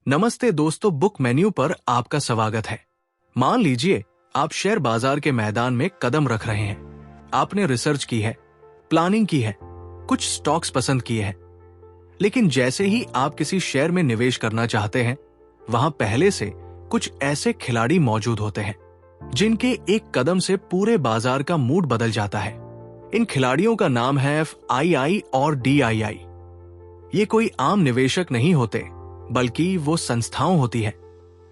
नमस्ते दोस्तों, book menu पर आपका स्वागत है। मान लीजिए आप शेयर बाजार के मैदान में कदम रख रहे हैं। आपने रिसर्च की है, प्लानिंग की है, कुछ स्टॉक्स पसंद किए हैं, लेकिन जैसे ही आप किसी शेयर में निवेश करना चाहते हैं, वहां पहले से कुछ ऐसे खिलाड़ी मौजूद होते हैं जिनके एक कदम से पूरे बाजार का मूड बदल जाता है। इन खिलाड़ियों का नाम है FII और DII। ये कोई आम निवेशक नहीं होते, बल्कि वो संस्थाओं होती है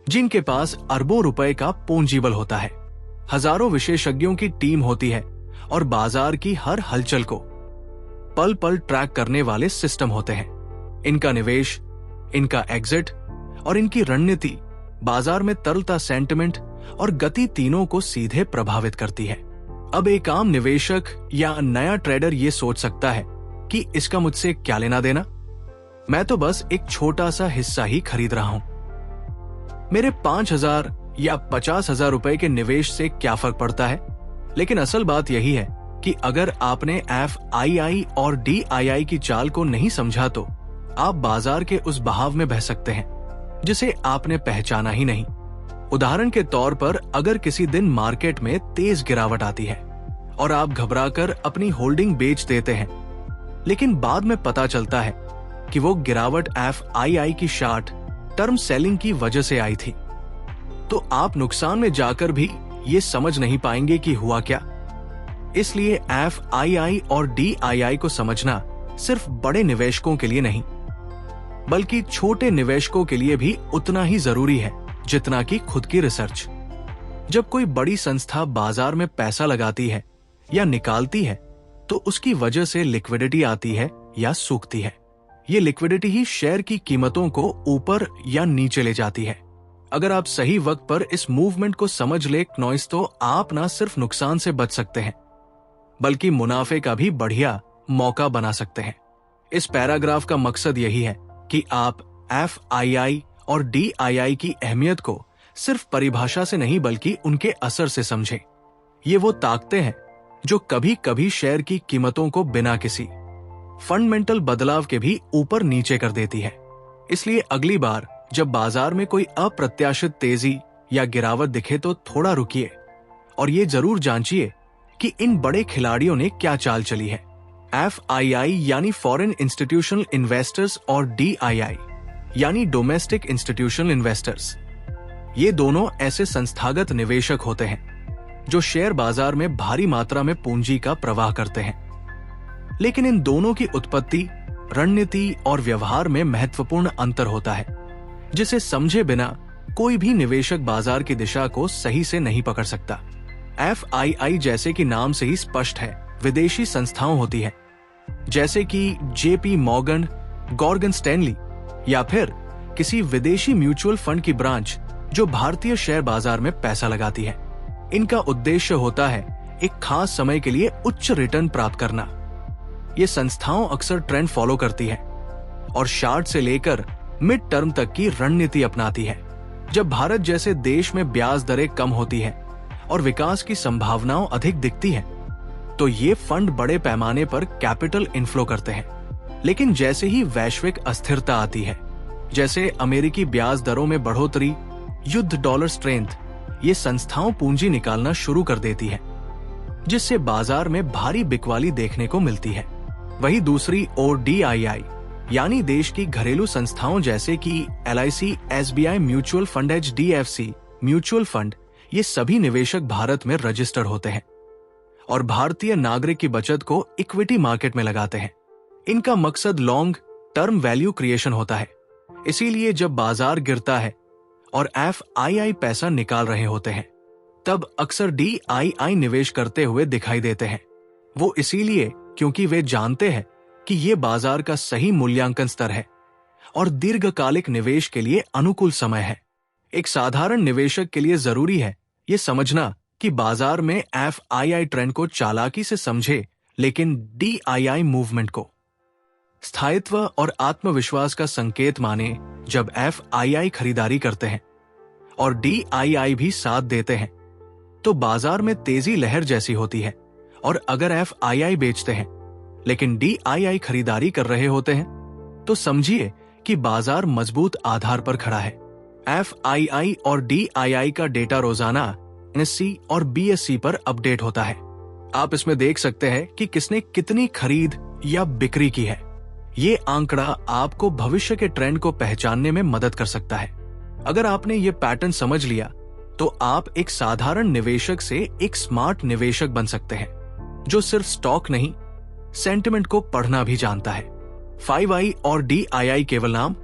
जिनके पास अरबों रुपए का पूंजी बल होता है, हजारों विशेषज्ञों की टीम होती है और बाजार की हर हलचल को पल पल ट्रैक करने वाले सिस्टम होते हैं। इनका निवेश, इनका एग्जिट और इनकी रणनीति बाजार में तरलता, सेंटिमेंट और गति तीनों को सीधे प्रभावित करती है। अब एक आम निवेशक या नया ट्रेडर ये सोच सकता है कि इसका मुझसे क्या लेना देना, मैं तो बस एक छोटा सा हिस्सा ही खरीद रहा हूं। मेरे 5,000 या 50,000 रुपए के निवेश से क्या फर्क पड़ता है। लेकिन असल बात यही है कि अगर आपने FII और DII की चाल को नहीं समझा तो आप बाजार के उस बहाव में बह सकते हैं जिसे आपने पहचाना ही नहीं। उदाहरण के तौर पर, अगर किसी दिन मार्केट में तेज गिरावट आती है और आप घबराकर अपनी होल्डिंग बेच देते हैं, लेकिन बाद में पता चलता है कि वो गिरावट FII की शार्ट टर्म सेलिंग की वजह से आई थी, तो आप नुकसान में जाकर भी ये समझ नहीं पाएंगे कि हुआ क्या। इसलिए FII और DII को समझना सिर्फ बड़े निवेशकों के लिए नहीं, बल्कि छोटे निवेशकों के लिए भी उतना ही जरूरी है जितना कि खुद की रिसर्च। जब कोई बड़ी संस्था बाजार में पैसा लगाती है या निकालती है, तो उसकी वजह से लिक्विडिटी आती है या सूखती है। ये लिक्विडिटी ही शेयर की कीमतों को ऊपर या नीचे ले जाती है। अगर आप सही वक्त पर इस मूवमेंट को समझ ले नॉइस, तो आप ना सिर्फ नुकसान से बच सकते हैं, बल्कि मुनाफे का भी बढ़िया मौका बना सकते हैं। इस पैराग्राफ का मकसद यही है कि आप FII और DII की अहमियत को सिर्फ परिभाषा से नहीं, बल्कि उनके असर से समझें। ये वो ताकतें हैं जो कभी कभी शेयर की कीमतों को बिना किसी फंडामेंटल बदलाव के भी ऊपर नीचे कर देती है। इसलिए अगली बार जब बाजार में कोई अप्रत्याशित तेजी या गिरावट दिखे तो थोड़ा रुकिए और ये जरूर जांचिए कि इन बड़े खिलाड़ियों ने क्या चाल चली है। FII यानी फॉरेन इंस्टीट्यूशनल इन्वेस्टर्स और DII यानी डोमेस्टिक इंस्टीट्यूशनल इन्वेस्टर्स, ये दोनों ऐसे संस्थागत निवेशक होते हैं जो शेयर बाजार में भारी मात्रा में पूंजी का प्रवाह करते हैं। लेकिन इन दोनों की उत्पत्ति, रणनीति और व्यवहार में महत्वपूर्ण अंतर होता है, जिसे समझे बिना कोई भी निवेशक बाजार की दिशा को सही से नहीं पकड़ सकता। FII जैसे कि नाम से ही स्पष्ट है, विदेशी संस्थाओं होती है, जैसे कि JP मॉर्गन, गॉर्गन स्टैनली या फिर किसी विदेशी म्यूचुअल फंड की ब्रांच जो भारतीय शेयर बाजार में पैसा लगाती है। इनका उद्देश्य होता है एक खास समय के लिए उच्च रिटर्न प्राप्त करना। ये संस्थाओं अक्सर ट्रेंड फॉलो करती है और शार्ट से लेकर मिड टर्म तक की रणनीति अपनाती है। जब भारत जैसे देश में ब्याज दरें कम होती है और विकास की संभावनाओं अधिक दिखती है, तो ये फंड बड़े पैमाने पर कैपिटल इनफ्लो करते हैं। लेकिन जैसे ही वैश्विक अस्थिरता आती है, जैसे अमेरिकी ब्याज दरों में बढ़ोतरी, युद्ध, डॉलर स्ट्रेंथ, ये संस्थाओं पूंजी निकालना शुरू कर देती है, जिससे बाजार में भारी बिकवाली देखने को मिलती है। वही दूसरी ओर DII यानी देश की घरेलू संस्थाओं जैसे कि LIC, SBI mutual fund, HDFC mutual fund, ये सभी निवेशक भारत में रजिस्टर होते हैं और भारतीय नागरिक की बचत को इक्विटी मार्केट में लगाते हैं। इनका मकसद लॉन्ग टर्म वैल्यू क्रिएशन होता है। इसीलिए जब बाजार गिरता है और FII पैसा निकाल रहे होते हैं, तब अक्सर DII निवेश करते हुए दिखाई देते हैं। वो इसीलिए क्योंकि वे जानते हैं कि ये बाजार का सही मूल्यांकन स्तर है और दीर्घकालिक निवेश के लिए अनुकूल समय है। एक साधारण निवेशक के लिए जरूरी है ये समझना कि बाजार में FII ट्रेंड को चालाकी से समझे, लेकिन DII मूवमेंट को स्थायित्व और आत्मविश्वास का संकेत माने। जब FII खरीदारी करते हैं और DII भी साथ देते हैं, तो बाजार में तेजी लहर जैसी होती है। और अगर FII बेचते हैं लेकिन DII खरीदारी कर रहे होते हैं, तो समझिए कि बाजार मजबूत आधार पर खड़ा है। FII और DII का डेटा रोजाना NSE और BSE पर अपडेट होता है। आप इसमें देख सकते हैं कि किसने कितनी खरीद या बिक्री की है। ये आंकड़ा आपको भविष्य के ट्रेंड को पहचानने में मदद कर सकता है। अगर आपने ये पैटर्न समझ लिया तो आप एक साधारण निवेशक से एक स्मार्ट निवेशक बन सकते हैं, जो सिर्फ स्टॉक नहीं, सेंटिमेंट को पढ़ना भी जानता है। 5I और DII केवल नाम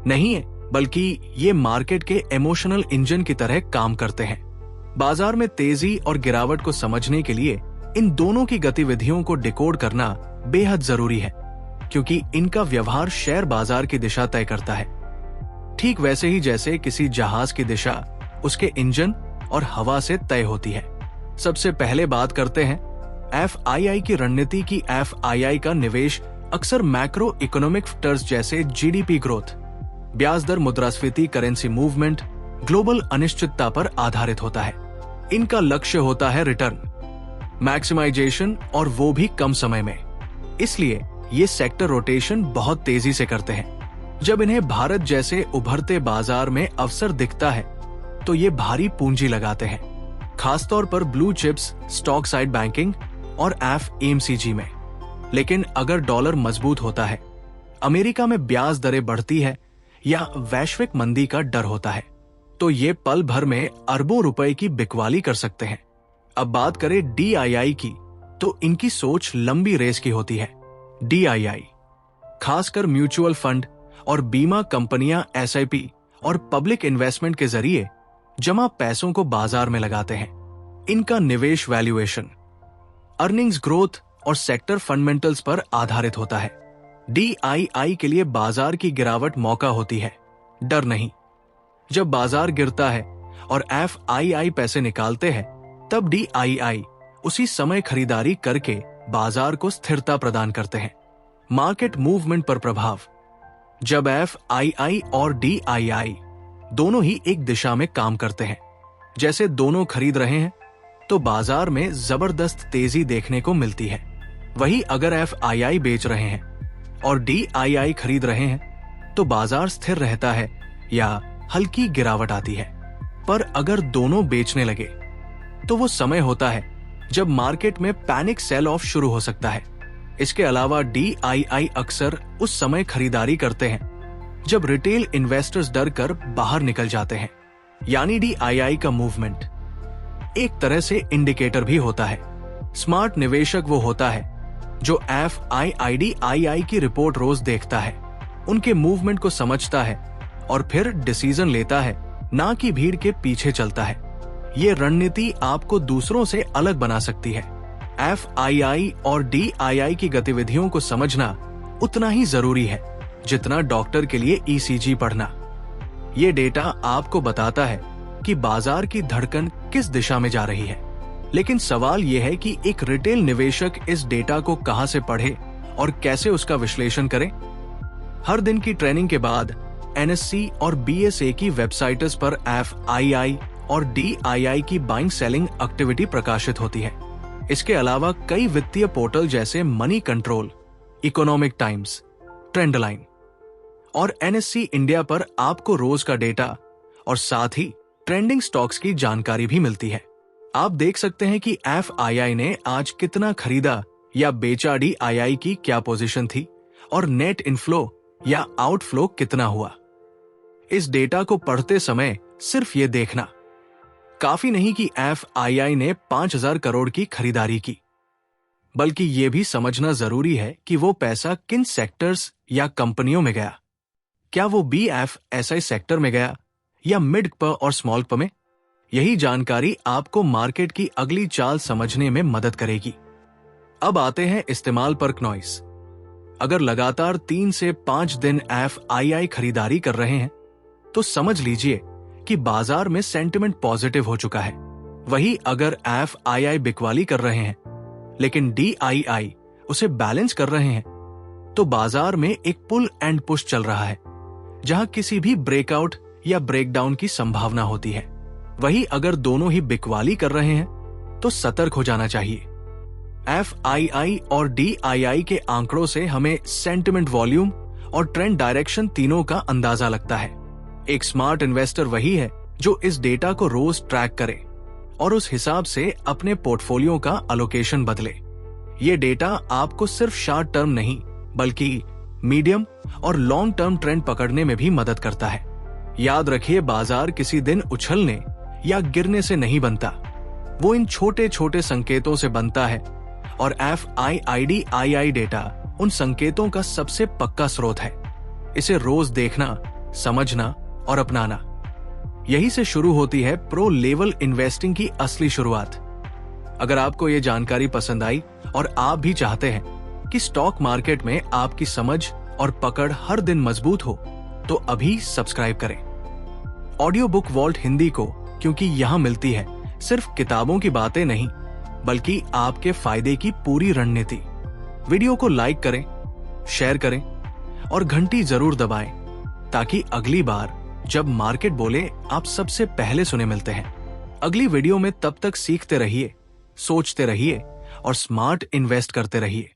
नहीं है, बल्कि ये मार्केट के इमोशनल इंजन की तरह काम करते हैं। बाजार में तेजी और गिरावट को समझने के लिए इन दोनों की गतिविधियों को डिकोड करना बेहद जरूरी है, क्योंकि इनका व्यवहार शेयर बाजार की दिशा तय करता है। ठीक वैसे ही जैसे किसी जहाज की दिशा उसके इंजन और हवा से तय होती है। सबसे पहले बात करते हैं FII की रणनीति की। FII का निवेश अक्सर मैक्रो इकोनॉमिक फैक्टर्स जैसे GDP ग्रोथ, ब्याज दर, मुद्रास्फीति, करेंसी मूवमेंट, ग्लोबल अनिश्चितता पर आधारित होता है। इनका लक्ष्य होता है रिटर्न मैक्सिमाइजेशन, और वो भी कम समय में। इसलिए ये सेक्टर रोटेशन बहुत तेजी से करते हैं। जब इन्हें भारत जैसे उभरते बाजार में अवसर दिखता है तो ये भारी पूंजी लगाते हैं, खासतौर पर blue chips, stock side banking और FMCG में। लेकिन अगर डॉलर मजबूत होता है, अमेरिका में ब्याज दरें बढ़ती है या वैश्विक मंदी का डर होता है, तो ये पल भर में अरबों रुपए की बिकवाली कर सकते हैं। अब बात करें DII की, तो इनकी सोच लंबी रेस की होती है। DII खासकर म्यूचुअल फंड और बीमा कंपनियां SIP और पब्लिक इन्वेस्टमेंट के जरिए जमा पैसों को बाजार में लगाते हैं। इनका निवेश वैल्यूएशन, अर्निंग्स ग्रोथ और सेक्टर फंडामेंटल्स पर आधारित होता है। DII के लिए बाजार की गिरावट मौका होती है, डर नहीं। जब बाजार गिरता है और FII पैसे निकालते हैं, तब DII उसी समय खरीदारी करके बाजार को स्थिरता प्रदान करते हैं। मार्केट मूवमेंट पर प्रभाव, जब FII और DII दोनों ही एक दिशा में काम करते हैं, जैसे दोनों खरीद रहे हैं, तो बाजार में जबरदस्त तेजी देखने को मिलती है। वही अगर FII बेच रहे हैं और DII खरीद रहे हैं, तो बाजार स्थिर रहता है या हल्की गिरावट आती है। पर अगर दोनों बेचने लगे तो वो समय होता है जब मार्केट में पैनिक सेल ऑफ शुरू हो सकता है। इसके अलावा DII अक्सर उस समय खरीदारी करते हैं जब रिटेल इन्वेस्टर्स डर कर बाहर निकल जाते हैं, यानी DII का मूवमेंट एक तरह से इंडिकेटर भी होता है। स्मार्ट निवेशक वो होता है जो FII की रिपोर्ट रोज देखता है, उनके मूवमेंट को समझता है और फिर डिसीजन लेता है, ना कि भीड़ के पीछे चलता है। ये रणनीति आपको दूसरों से अलग बना सकती है। FII और DII की गतिविधियों को समझना उतना ही जरूरी है जितना डॉक्टर के लिए ECG पढ़ना। ये डेटा आपको बताता है कि बाजार की धड़कन किस दिशा में जा रही है। लेकिन सवाल यह है कि एक रिटेल निवेशक इस डेटा को कहां से पढ़े और कैसे उसका विश्लेषण करे। हर दिन की ट्रेनिंग के बाद NSE और BSE की वेबसाइट्स पर FII और DII की बाइंग सेलिंग एक्टिविटी प्रकाशित होती है। इसके अलावा कई वित्तीय पोर्टल जैसे Moneycontrol, Economic Times, Trendlyne और NSE इंडिया पर आपको रोज का डेटा और साथ ही ट्रेंडिंग स्टॉक्स की जानकारी भी मिलती है। आप देख सकते हैं कि FII ने आज कितना खरीदा या बेचा, DII की क्या पोजीशन थी और नेट इनफ्लो या आउटफ्लो कितना हुआ। इस डेटा को पढ़ते समय सिर्फ ये देखना काफी नहीं कि FII ने 5,000 करोड़ की खरीदारी की, बल्कि ये भी समझना जरूरी है कि वो पैसा किन सेक्टर्स या कंपनियों में गया। क्या वो BFSI सेक्टर में गया या मिड कैप और स्मॉल कैप में? यही जानकारी आपको मार्केट की अगली चाल समझने में मदद करेगी। अब आते हैं इस्तेमाल पर नॉइस। अगर लगातार 3 से 5 दिन FII खरीदारी कर रहे हैं, तो समझ लीजिए कि बाजार में सेंटिमेंट पॉजिटिव हो चुका है। वही अगर FII बिकवाली कर रहे हैं लेकिन DII उसे बैलेंस कर रहे हैं, तो बाजार में एक पुल एंड पुश चल रहा है, जहां किसी भी ब्रेकआउट या ब्रेकडाउन की संभावना होती है। वही अगर दोनों ही बिकवाली कर रहे हैं, तो सतर्क हो जाना चाहिए। FII और DII के आंकड़ों से हमें सेंटिमेंट, वॉल्यूम और ट्रेंड डायरेक्शन तीनों का अंदाजा लगता है। एक स्मार्ट इन्वेस्टर वही है जो इस डेटा को रोज ट्रैक करे और उस हिसाब से अपने पोर्टफोलियो का अलोकेशन बदले। ये डेटा आपको सिर्फ शॉर्ट टर्म नहीं बल्कि मीडियम और लॉन्ग टर्म ट्रेंड पकड़ने में भी मदद करता है। याद रखिए, बाजार किसी दिन उछलने या गिरने से नहीं बनता, वो इन छोटे छोटे संकेतों से बनता है और FIID डेटा उन संकेतों का सबसे पक्का स्रोत है। इसे रोज देखना, समझना और अपनाना, यही से शुरू होती है प्रो लेवल इन्वेस्टिंग की असली शुरुआत। अगर आपको ये जानकारी पसंद आई और आप भी चाहते हैं कि स्टॉक मार्केट में आपकी समझ और पकड़ हर दिन मजबूत हो, तो अभी सब्सक्राइब करें ऑडियो बुक वॉल्ट हिंदी को, क्योंकि यहां मिलती है सिर्फ किताबों की बातें नहीं बल्कि आपके फायदे की पूरी रणनीति। वीडियो को लाइक करें, शेयर करें और घंटी जरूर दबाएं ताकि अगली बार जब मार्केट बोले आप सबसे पहले सुने मिलते हैं। अगली वीडियो में तब तक सीखते रहिए, सोचते रहिए और स्मार्ट इन्वेस्ट करते रहिए।